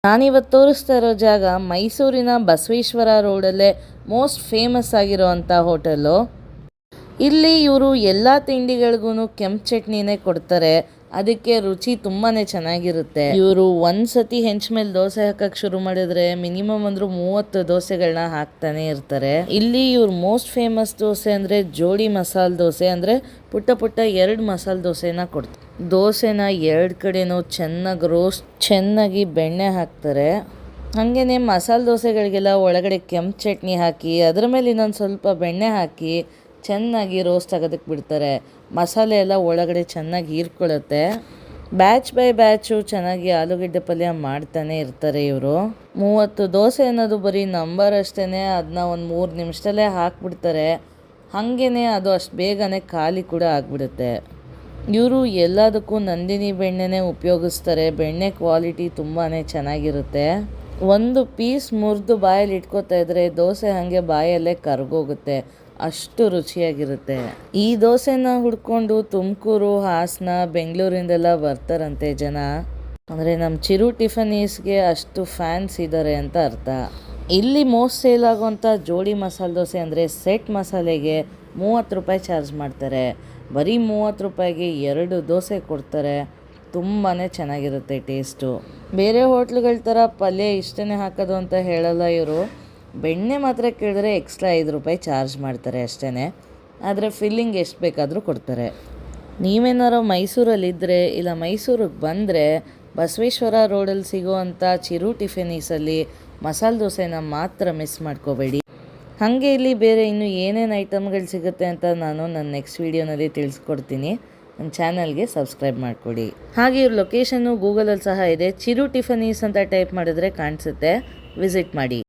ನಾನಿವತ್ತು ತೋರಿಸ್ತಾ ಇರೋ ಜಾಗ ಮೈಸೂರಿನ ಬಸವೇಶ್ವರ ರೋಡಲ್ಲೇ ಮೋಸ್ಟ್ ಫೇಮಸ್ ಆಗಿರೋವಂಥ ಹೋಟೆಲ್ಲು. ಇಲ್ಲಿ ಇವರು ಎಲ್ಲ ತಿಂಡಿಗಳಿಗೂ ಕೆಂಪು ಚಟ್ನಿನೇ ಕೊಡ್ತಾರೆ. ಅದಕ್ಕೆ ರುಚಿ ತುಂಬಾ ಚೆನ್ನಾಗಿರುತ್ತೆ. ಇವರು ಒಂದ್ಸತಿ ಹೆಂಚ ಮೇಲೆ ದೋಸೆ ಹಾಕಕ್ಕೆ ಶುರು ಮಾಡಿದ್ರೆ ಮಿನಿಮಮ್ ಅಂದ್ರೂ 30 ದೋಸೆಗಳನ್ನ ಹಾಕ್ತಾನೆ ಇರ್ತಾರೆ. ಇಲ್ಲಿ ಇವ್ರ ಮೋಸ್ಟ್ ಫೇಮಸ್ ದೋಸೆ ಅಂದರೆ ಜೋಡಿ ಮಸಾಲೆ ದೋಸೆ, ಅಂದರೆ ಪುಟ್ಟ ಪುಟ್ಟ 2 ಮಸಾಲೆ ದೋಸೆನ ಕೊಡ್ತಾರೆ. ದೋಸೆನ 2 ಕಡೆನೂ ಚೆನ್ನಾಗಿ ಬೆಣ್ಣೆ ಹಾಕ್ತಾರೆ. ಹಾಗೇನೆ ಮಸಾಲೆ ದೋಸೆಗಳಿಗೆಲ್ಲ ಒಳಗಡೆ ಕೆಂಪು ಚಟ್ನಿ ಹಾಕಿ ಅದರ ಮೇಲೆ ಇನ್ನೊಂದು ಸ್ವಲ್ಪ ಬೆಣ್ಣೆ ಹಾಕಿ ಚೆನ್ನಾಗಿ ರೋಸ್ಟ್ ಆಗೋದಕ್ಕೆ ಬಿಡ್ತಾರೆ. ಮಸಾಲೆ ಎಲ್ಲ ಒಳಗಡೆ ಚೆನ್ನಾಗಿ ಹೀರ್ಕೊಳ್ಳುತ್ತೆ. ಬ್ಯಾಚ್ ಬೈ ಬ್ಯಾಚು ಚೆನ್ನಾಗಿ ಆಲೂಗಡ್ಡೆ ಪಲ್ಯ ಮಾಡ್ತಾನೆ ಇರ್ತಾರೆ ಇವರು. 30 ದೋಸೆ ಅನ್ನೋದು ಬರೀ ನಂಬರ್ ಅಷ್ಟೇ, ಅದನ್ನ ಒಂದು 3 ನಿಮಿಷದಲ್ಲೇ ಹಾಕ್ಬಿಡ್ತಾರೆ. ಹಾಗೇ ಅದು ಅಷ್ಟು ಬೇಗನೆ ಖಾಲಿ ಕೂಡ ಆಗಿಬಿಡುತ್ತೆ. ಇವರು ಎಲ್ಲದಕ್ಕೂ ನಂದಿನಿ ಬೆಣ್ಣೆನೇ ಉಪಯೋಗಿಸ್ತಾರೆ. ಬೆಣ್ಣೆ ಕ್ವಾಲಿಟಿ ತುಂಬಾ ಚೆನ್ನಾಗಿರುತ್ತೆ. ಒಂದು ಪೀಸ್ ಮುರಿದು ಬಾಯಲ್ಲಿ ಇಟ್ಕೋತಾ ಇದ್ರೆ ದೋಸೆ ಹಾಗೆ ಬಾಯಲ್ಲೇ ಕರ್ಗೋಗುತ್ತೆ, ಅಷ್ಟು ರುಚಿಯಾಗಿರುತ್ತೆ. ಈ ದೋಸೆನ ಹುಡ್ಕೊಂಡು ತುಮಕೂರು, ಹಾಸನ, ಬೆಂಗಳೂರಿಂದೆಲ್ಲ ಬರ್ತಾರಂತೆ ಜನ. ಅಂದರೆ ನಮ್ಮ ಚಿರು ಟಿಫನೀಸ್ಗೆ ಅಷ್ಟು ಫ್ಯಾನ್ಸ್ ಇದ್ದಾರೆ ಅಂತ ಅರ್ಥ. ಇಲ್ಲಿ ಮೋಸ್ಟ್ ಸೇಲ್ ಆಗುವಂಥ ಜೋಡಿ ಮಸಾಲೆ ದೋಸೆ ಅಂದರೆ ಸೆಟ್ ಮಸಾಲೆಗೆ 30 ರೂಪಾಯಿ ಚಾರ್ಜ್ ಮಾಡ್ತಾರೆ. ಬರೀ 30 ರೂಪಾಯಿಗೆ 2 ದೋಸೆ ಕೊಡ್ತಾರೆ. ತುಂಬಾ ಚೆನ್ನಾಗಿರುತ್ತೆ ಟೇಸ್ಟು. ಬೇರೆ ಹೋಟ್ಲುಗಳ ಥರ ಪಲ್ಯ ಇಷ್ಟೇ ಹಾಕೋದು ಅಂತ ಹೇಳಲ್ಲ ಇವರು. ಬೆಣ್ಣೆ ಮಾತ್ರ ಕೇಳಿದ್ರೆ ಎಕ್ಸ್ಟ್ರಾ 5 ರೂಪಾಯಿ ಚಾರ್ಜ್ ಮಾಡ್ತಾರೆ ಅಷ್ಟೇ. ಆದರೆ ಫಿಲ್ಲಿಂಗ್ ಎಷ್ಟು ಬೇಕಾದರೂ ಕೊಡ್ತಾರೆ. ನೀವೇನಾರು ಮೈಸೂರಲ್ಲಿದ್ದರೆ ಇಲ್ಲ ಮೈಸೂರಿಗೆ ಬಂದರೆ ಬಸವೇಶ್ವರ ರೋಡಲ್ಲಿ ಸಿಗೋವಂಥ ಚಿರು ಟಿಫಿನೀಸಲ್ಲಿ ಮಸಾಲೆ ದೋಸೆನ ಮಾತ್ರ ಮಿಸ್ ಮಾಡ್ಕೋಬೇಡಿ. ಹಾಗೆ ಇಲ್ಲಿ ಬೇರೆ ಇನ್ನೂ ಏನೇನು ಐಟಮ್ಗಳು ಸಿಗುತ್ತೆ ಅಂತ ನಾನು ನನ್ನ ನೆಕ್ಸ್ಟ್ ವೀಡಿಯೋನಲ್ಲಿ ತಿಳಿಸ್ಕೊಡ್ತೀನಿ. ನನ್ನ ಚಾನಲ್ಗೆ ಸಬ್ಸ್ಕ್ರೈಬ್ ಮಾಡಿಕೊಡಿ. ಹಾಗೆ ಇವ್ರ ಲೊಕೇಶನ್ನು ಗೂಗಲಲ್ಲಿ ಸಹ ಇದೆ. ಚಿರು ಟಿಫನೀಸ್ ಅಂತ ಟೈಪ್ ಮಾಡಿದ್ರೆ ಕಾಣಿಸುತ್ತೆ, ವಿಸಿಟ್ ಮಾಡಿ.